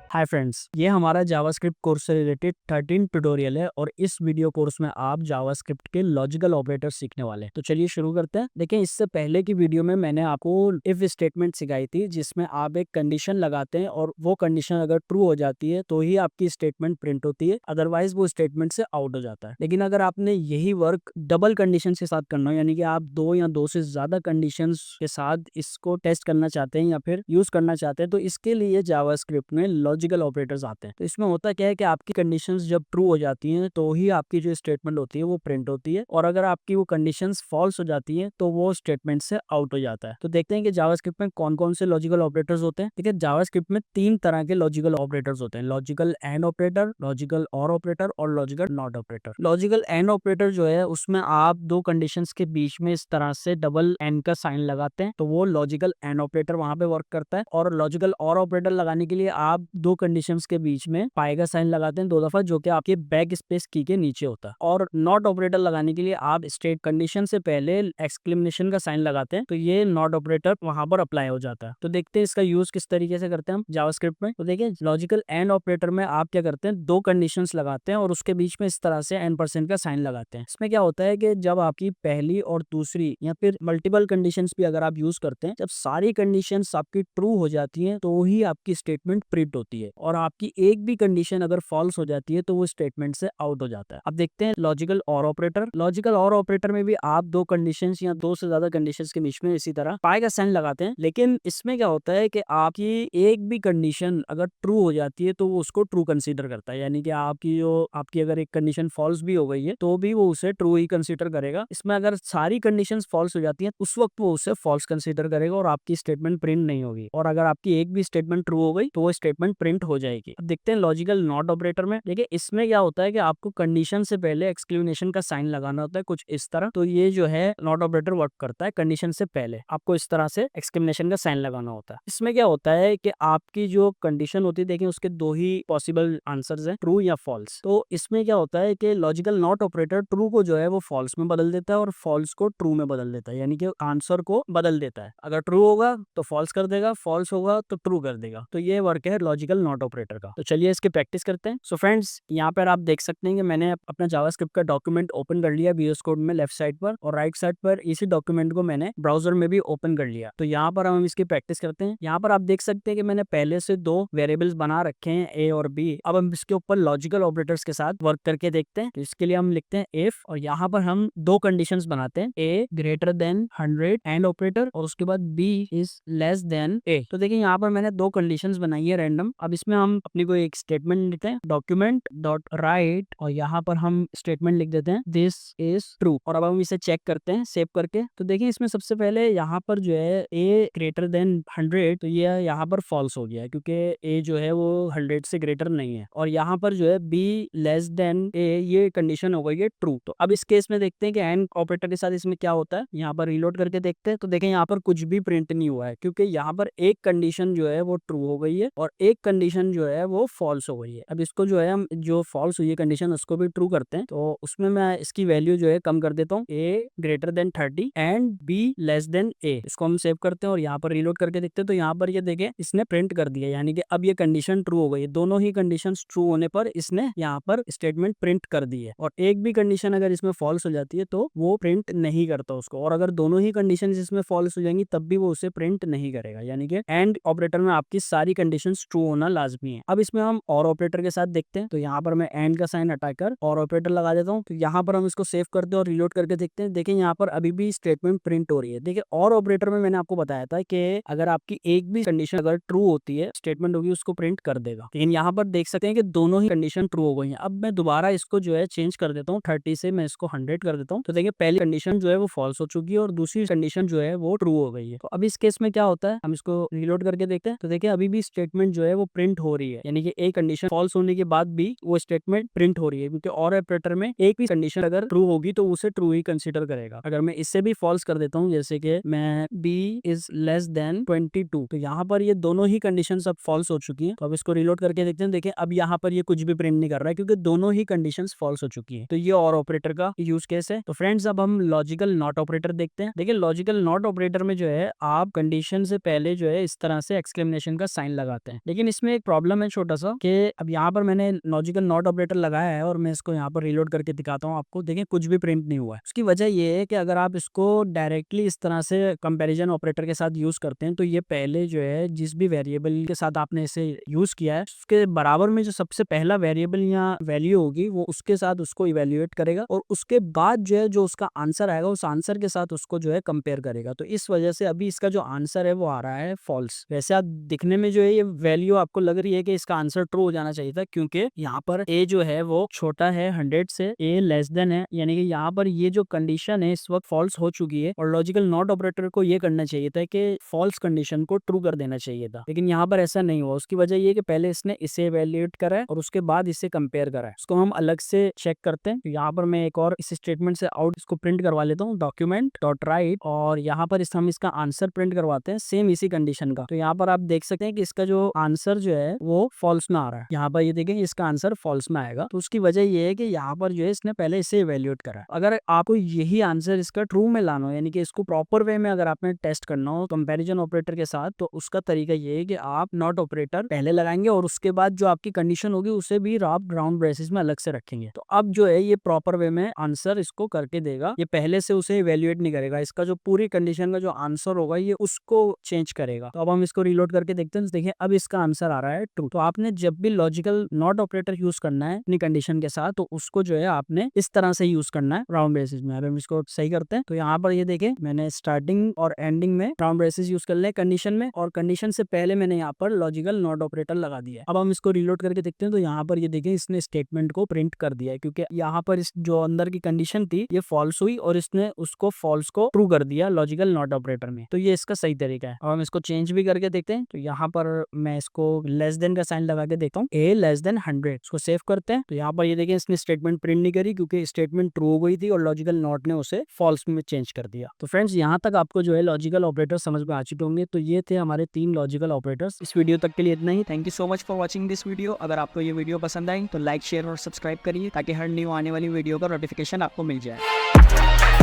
Hi friends, ये हमारा JavaScript course से रिलेटेड 13 ट्यूटोरियल है और इस वीडियो कोर्स में आप जावास्क्रिप्ट के लॉजिकल ऑपरेटर सीखने वाले हैं। तो चलिए शुरू करते हैं। देखिए, इससे पहले की वीडियो में मैंने आपको इफ स्टेटमेंट सिखाई थी, जिसमें आप एक कंडीशन लगाते हैं और वो कंडीशन अगर ट्रू हो जाती है तो ही आपकी स्टेटमेंट प्रिंट होती है, अदरवाइज वो स्टेटमेंट से आउट हो जाता है। लेकिन अगर आपने यही वर्क डबल कंडीशन के साथ करना हो, यानी कि आप दो या दो से ज्यादा कंडीशन के साथ इसको टेस्ट करना चाहते हैं या फिर यूज करना चाहते हैं, तो इसके लिए जावास्क्रिप्ट में लॉजिकल ऑपरेटर्स आते हैं। तो इसमें होता क्या है कि आपकी कंडीशंस जब ट्रू हो जाती हैं तो ही आपकी जो स्टेटमेंट होती है वो प्रिंट होती है, और अगर आपकी वो कंडीशंस फॉल्स हो जाती हैं तो वो स्टेटमेंट से आउट हो जाता है। तो देखते हैं कि जावास्क्रिप्ट में कौन कौन से लॉजिकल ऑपरेटर्स होते हैं। ठीक है, जावास्क्रिप्ट में 3 तरह के लॉजिकल ऑपरेटर्स होते हैं: लॉजिकल एंड ऑपरेटर, लॉजिकल और ऑपरेटर और logical not operator. Logical and operator जो है उसमें आप दो कंडीशंस के बीच में इस तरह से डबल एंड का साइन लगाते हैं, तो वो लॉजिकल एंड ऑपरेटर वहां पे वर्क करता है। और लॉजिकल और ऑपरेटर लगाने के लिए आप दो कंडीशंस के बीच में पाई का साइन लगाते हैं 2 दफा, जो कि आपके बैक स्पेस की के नीचे होता है। और नॉट ऑपरेटर लगाने के लिए आप स्टेट कंडीशन से पहले एक्सक्लेमेशन का साइन लगाते हैं, तो ये नॉट ऑपरेटर वहां पर अप्लाई हो जाता है। तो देखते हैं इसका यूज किस तरीके से करते हैं हम जावास्क्रिप्ट में। तो देखिए, लॉजिकल एंड ऑपरेटर में आप क्या करते हैं, दो कंडीशंस लगाते हैं और उसके बीच में इस तरह से n% का साइन लगाते हैं। इसमें क्या होता है कि जब आपकी पहली और दूसरी या फिर मल्टीपल कंडीशंस भी अगर आप यूज करते हैं, जब सारी कंडीशंस आपकी ट्रू हो जाती हैं तो ही आपकी स्टेटमेंट प्रिंट होती है, और आपकी एक भी कंडीशन अगर फॉल्स हो जाती है तो वो स्टेटमेंट से आउट हो जाता है। अब देखते हैं लॉजिकल और ऑपरेटर। लॉजिकल और ऑपरेटर में भी आप दो कंडीशंस या दो से ज्यादा कंडीशंस के बीच में इसी तरह पाई का साइन लगाते हैं, लेकिन इसमें क्या होता है कि आपकी एक भी कंडीशन अगर ट्रू हो जाती है तो वो उसको ट्रू कंसीडर करता है, यानी कि आपकी अगर एक कंडीशन फॉल्स भी हो गई है तो भी वो उसे ट्रू ही कंसीडर करेगा। इसमें अगर सारी कंडीशंस फॉल्स हो जाती हैं उस वक्त वो उसे फॉल्स कंसीडर करेगा और आपकी स्टेटमेंट प्रिंट नहीं होगी, और अगर आपकी एक भी स्टेटमेंट ट्रू हो गई तो वो स्टेटमेंट प्रिंट हो जाएगी। अब देखते हैं लॉजिकल नॉट ऑपरेटर में। देखिए, इसमें क्या होता है कि आपको कंडीशन से पहले एक्सक्लेमेशन का साइन लगाना होता है कुछ इस तरह। तो ये जो है नॉट ऑपरेटर वर्क करता है, कंडीशन से पहले आपको इस तरह से एक्सक्लेमेशन का साइन लगाना होता है। इसमें क्या होता है कि आपकी जो कंडीशन होती है, देखिए उसके दो ही पॉसिबल आंसर्स हैं, ट्रू या फॉल्स। तो इसमें क्या होता है कि लॉजिकल नॉट ऑपरेटर ट्रू को जो है वो फॉल्स में बदल देता है और फॉल्स को ट्रू में बदल देता है, यानी कि आंसर को बदल देता है। अगर ट्रू होगा तो फॉल्स कर देगा, फॉल्स होगा तो ट्रू कर देगा। तो ये वर्क है लॉजिकल नॉट ऑपरेटर का। तो चलिए इसकी प्रैक्टिस करते हैं। सो फ्रेंड्स, यहाँ पर आप देख सकते हैं कि मैंने अपना जावास्क्रिप्ट का डॉक्यूमेंट ओपन कर लिया VS कोड में लेफ्ट साइड पर, और राइट साइड पर इसी डॉक्यूमेंट को मैंने ब्राउजर में भी ओपन कर लिया। तो यहाँ पर हम इसकी प्रैक्टिस करते हैं। यहाँ पर आप देख सकते हैं कि मैंने पहले से दो वेरिएबल्स बना रखे हैं, A और B। अब हम इसके ऊपर लॉजिकल ऑपरेटर्स के साथ वर्क करके देखते हैं। तो इसके लिए हम लिखते हैं इफ, और यहाँ पर हम दो कंडीशंस बनाते हैं, A greater than 100 and operator, और उसके बाद B is less than A। तो देखिए, यहाँ पर मैंने दो कंडीशंस बनाई है रैंडम। अब इसमें हम अपनी कोई एक स्टेटमेंट लिखते हैं, डॉक्यूमेंट डॉट राइट, और यहाँ पर हम स्टेटमेंट लिख देते हैं दिस इज ट्रू। और अब हम इसे चेक करते हैं सेव करके। तो देखिए, इसमें सबसे पहले यहाँ पर जो है A ग्रेटर देन 100, तो ये यहाँ पर फॉल्स हो गया है क्योंकि A जो है वो 100 से ग्रेटर नहीं है। और यहाँ पर जो है B लेस देन A, ये कंडीशन हो गई है ट्रू। तो अब इस केस में देखते हैं कि एंड ऑपरेटर के साथ इसमें क्या होता है। यहाँ पर रीलोड करके देखते हैं, तो देखें यहाँ पर कुछ भी प्रिंट नहीं हुआ है, क्योंकि यहाँ पर एक कंडीशन जो है वो ट्रू हो गई है और एक कंडीशन जो है वो फॉल्स हो गई है। अब इसको जो है हम जो फॉल्स हुई है कंडीशन उसको भी ट्रू करते हैं। तो उसमें मैं इसकी वैल्यू जो है कम कर देता हूँ, A greater than 30 and B less than A। इसको हम सेव करते हैं और यहाँ पर रीलोड करके देखते हैं, तो यहाँ पर ये देखें इसने प्रिंट कर दिया, यानी कि अब ये कंडीशन ट्रू हो गई है। दोनों ही कंडीशन ट्रू होने पर इसने यहाँ पर स्टेटमेंट प्रिंट कर दी है, और एक भी कंडीशन अगर इसमें फॉल्स हो जाती है तो वो प्रिंट नहीं करता उसको, और अगर दोनों ही कंडीशन इसमें फॉल्स हो जाएंगी तब भी वो उसे प्रिंट नहीं करेगा। यानी कि एंड ऑपरेटर में आपकी सारी कंडीशन ट्रू होना लाजमी है। अब इसमें हम और ऑपरेटर के साथ देखते हैं। तो यहाँ पर मैं एंड का साइन हटाकर और ऑपरेटर लगा देता हूँ। तो यहाँ पर हम इसको सेव करते हैं और रीलोड करके देखते हैं। देखिए, यहाँ पर अभी भी स्टेटमेंट प्रिंट हो रही है। देखिए, और ऑपरेटर में मैंने आपको बताया था कि अगर आपकी एक भी कंडीशन अगर ट्रू होती है, स्टेटमेंट होगी, उसको प्रिंट कर देगा। लेकिन यहाँ पर देख सकते हैं कि दोनों ही कंडीशन ट्रू हो गई हैं। अब मैं दोबारा इसको जो है चेंज कर देता हूँ, 30 से मैं इसको 100 कर देता हूँ। तो देखिए, पहली कंडीशन जो है वो फॉल्स हो चुकी है और दूसरी कंडीशन जो है वो ट्रू हो गई है। तो अब इस केस में क्या होता है, हम इसको रीलोड करके देखते हैं। तो देखिए, अभी भी स्टेटमेंट जो है वो प्रिंट हो रही है, यानी कि एक कंडीशन फॉल्स होने के बाद भी वो स्टेटमेंट प्रिंट हो रही है, क्योंकि और ऑपरेटर में एक भी कंडीशन अगर ट्रू होगी तो उसे ट्रू ही कंसीडर करेगा। अगर मैं इससे भी फॉल्स कर देता हूँ, जैसे कि मैं b इज लेस देन 22, तो यहाँ पर ये दोनों ही कंडीशन अब फॉल्स हो चुकी है। तो अब इसको रिलोड करके देखते हैं। देखिए अब यहाँ पर ये कुछ भी प्रिंट नहीं कर रहा है, क्योंकि दोनों ही कंडीशंस फॉल्स हो चुकी है। तो ये और ऑपरेटर का यूज केस है। तो फ्रेंड्स अब हम लॉजिकल नॉट ऑपरेटर देखते हैं। देखिए लॉजिकल नॉट ऑपरेटर में जो है आप कंडीशन से पहले जो है इस तरह से एक्सक्लेमेशन का साइन लगाते हैं, लेकिन इसमें एक प्रॉब्लम है छोटा सा, कि अब यहाँ पर मैंने लॉजिकल नॉट ऑपरेटर लगाया है और मैं इसको यहाँ पर रिलोड करके दिखाता हूँ आपको। देखिए कुछ भी प्रिंट नहीं हुआ है। उसकी वजह ये है कि अगर आप इसको डायरेक्टली इस तरह से कंपैरिजन ऑपरेटर के साथ यूज करते हैं, तो ये पहले जो है जिस भी वेरिएबल के साथ आपने इसे यूज किया है उसके बराबर में जो सबसे पहला वेरिएबल या वैल्यू होगी वो उसके साथ उसको इवेल्युएट करेगा, और उसके बाद जो है जो उसका आंसर आएगा उस आंसर के साथ उसको जो है कंपेयर करेगा। तो इस वजह से अभी इसका जो आंसर है वो आ रहा है फॉल्स। वैसे आप दिखने में जो है ये वैल्यू आपको लग रही है कि इसका आंसर ट्रू हो जाना चाहिए था, क्योंकि यहाँ पर a जो है वो छोटा है 100 से, a लेस देन है, यानी कि यहाँ पर ये जो कंडीशन है इस वक्त फॉल्स हो चुकी है। और लॉजिकल नॉट ऑपरेटर को ये करना चाहिए था कि फॉल्स कंडीशन को ट्रू कर देना चाहिए था, लेकिन यहाँ पर ऐसा नहीं हुआ। उसकी वजह ये कि पहले इसने इसे इवैल्यूएट करा है और उसके बाद इसे कंपेयर करा है। उसको हम अलग से चेक करते हैं। तो यहाँ पर मैं एक और इस स्टेटमेंट से आउट इसको प्रिंट करवा लेता हूँ, डॉक्यूमेंट डॉट राइट, और यहाँ पर हम इसका आंसर प्रिंट करवाते हैं सेम इसी कंडीशन का। तो यहाँ पर आप देख सकते हैं कि इसका जो आंसर जो है वो फॉल्स में आ रहा है। यहाँ पर ये देखें इसका आंसर फॉल्स में आएगा। तो उसकी वजह ये है कि यहाँ पर जो है इसने पहले इसे इवैल्यूएट करा है। अगर आपको यही आंसर इसका ट्रू में लाना हो, यानी कि इसको प्रॉपर वे में अगर आपने टेस्ट करना हो कंपैरिजन ऑपरेटर के साथ, तो उसका तरीका ये है कि आप नॉट ऑपरेटर पहले लगाएंगे और उसके बाद जो आपकी कंडीशन होगी उसे भी आप राउंड ब्रेसेस में अलग से रखेंगे। तो अब जो है ये प्रॉपर वे में आंसर इसको करके देगा, ये पहले से उसे इवैल्यूएट नहीं करेगा। इसका जो पूरी कंडीशन का जो आंसर होगा ये उसको चेंज करेगा। तो अब हम इसको रिलोड करके देखते हैं। देखिए अब इसका आंसर आ रहा है ट्रू। तो आपने जब भी लॉजिकल नॉट ऑपरेटर यूज करना है अपनी कंडीशन के साथ, तो उसको जो है आपने इस तरह से यूज करना है राउंड ब्रेसेस में। अब हम इसको सही करते हैं। तो यहाँ पर ये देखें मैंने स्टार्टिंग और एंडिंग में राउंड ब्रेसेस यूज कर ले कंडीशन में, और कंडीशन से पहले मैंने यहाँ पर लॉजिकल नॉट ऑपरेटर लगा दिया है। अब हम इसको रिलोड करके देखते हैं। तो यहाँ पर ये देखें इसने स्टेटमेंट को प्रिंट कर दिया है, क्योंकि यहाँ पर इस जो अंदर की कंडीशन थी ये फॉल्स हुई और इसने उसको फॉल्स को ट्रू कर दिया लॉजिकल नॉट ऑपरेटर में। तो ये इसका सही तरीका है। अब हम इसको चेंज भी करके देखते हैं। तो यहाँ पर मैं इसको लेस देन का साइन लगा के देखता हूँ, a लेस देन 100। इसको सेव करते हैं। तो यहाँ पर ये देखें इसने स्टेटमेंट प्रिंट नहीं करी, क्योंकि स्टेटमेंट ट्रू हो गई थी और लॉजिकल नॉट ने उसे फॉल्स में चेंज कर दिया। तो फ्रेंड्स यहाँ तक आपको जो है लॉजिकल ऑपरेटर समझ में आ चुके होंगे। तो ये थे हमारे 3 लॉजिकल ऑपरेटर्स। इस वीडियो तक के लिए इतना ही। Thank you so much for watching this video. अगर आपको ये वीडियो पसंद आई तो लाइक शेयर और सब्सक्राइब करिए, ताकि हर न्यू आने वाली वीडियो का नोटिफिकेशन आपको मिल जाए।